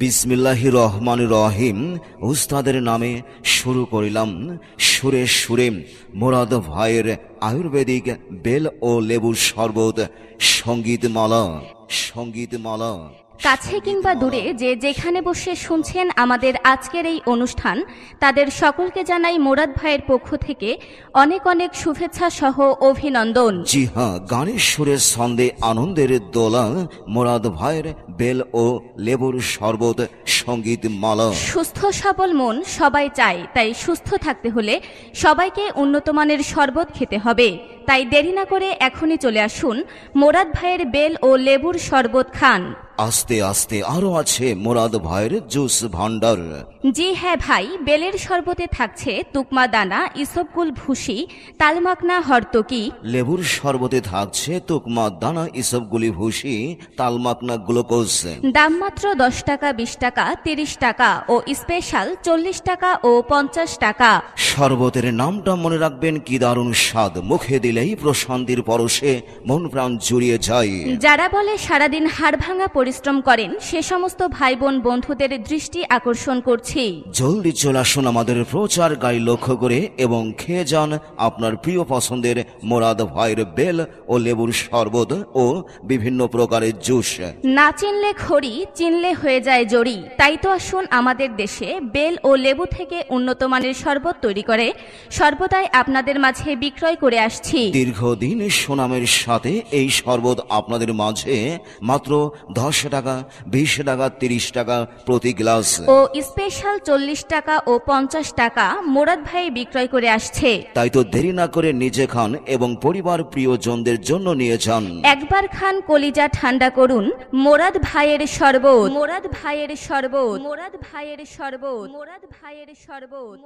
বিসমিল্লাহির রহমানির রহিম। উস্তাদের নামে শুরু করিলাম সুরে সুরে মুরাদ ভাইয়ের আয়ুর্বেদিক বেল ও লেবুর শরবত সঙ্গীতমালা। কাছে কিংবা দূরে যে যেখানে বসে শুনছেন আমাদের আজকের এই অনুষ্ঠান, তাদের সকলকে জানাই মুরাদ ভাইয়ের পক্ষ থেকে অনেক অনেক শুভেচ্ছা সহ অভিনন্দন। জি হ্যাঁ, গানের সুরে ছন্দে আনন্দের দোলা মুরাদ ভাইয়ের বেল ও লেবুর শরবত সঙ্গীতমালা। সুস্থ সবল মন সবাই চায়, তাই সুস্থ থাকতে হলে সবাইকে উন্নত মানের শরবত খেতে হবে। তাই দেরি না করে এখনই চলে আসুন, মুরাদ ভাইয়ের বেল ও লেবুর শরবত খান। আস্তে আস্তে আরো আছে মুরাদ ভাইয়ের জুস ভান্ডার। জি হ্যাঁ ভাই, বেলের শরবতে থাকছে তুকমা দানা, ইসবগুল ভুসি, তালমাকনা হরতকি। লেবুর শরবতে থাকছে তুকমা দানা, ইসবগুলি ভুসি, তালমাকনা গ্লুকোজ। দাম মাত্র 10 টাকা, 20 টাকা, 30 টাকা ও স্পেশাল 40 টাকা ও 50 টাকা। শরবতের নামটা মনে রাখবেন, কি দারুণ স্বাদ, মুখে দিলেই প্রশান্তির পরশে মন প্রাণ জুড়িয়ে যায়। যারা বলে সারাদিন হাড়ভাঙা পরিশ্রম করেন, সে সমস্ত ভাই বোন বন্ধুদের দৃষ্টি আকর্ষণ করছি, জলদি চলে আসুন আমাদের প্রচার গাড়ি লক্ষ্য করে এবং খেয়ে যান আপনার প্রিয় পছন্দের মুরাদ ভাইয়ের বেল ও লেবুর শরবত ও বিভিন্ন প্রকারের জুস। না চিনলে খড়ি, চিনলে হয়ে যায় জড়ি। তাই তো আসুন আমাদের দেশে বেল ও লেবু থেকে উন্নত মানের শরবত তৈরি করে সর্বদাই আপনাদের মাঝে বিক্রয় করে আসছি। দীর্ঘদিন সুনামের সাথে এই শরবত আপনাদের মাঝে মাত্র 10 টাকা, 20 টাকা, 30 টাকা প্রতি গ্লাস ও স্পেশাল 40 টাকা ও 50 টাকা মুরাদ ভাই বিক্রয় করে আসছে। তাই তো দেরি না করে নিজে খান এবং পরিবার প্রিয়জনদের জন্য নিয়ে যান। একবার খান, কলিজা ঠান্ডা করুন মুরাদ ভাইয়ের শরবত, মুরাদ ভাইয়ের শরবত, মুরাদ ভাইয়ের শরবত, মুরাদ ভাইয়ের শরবত।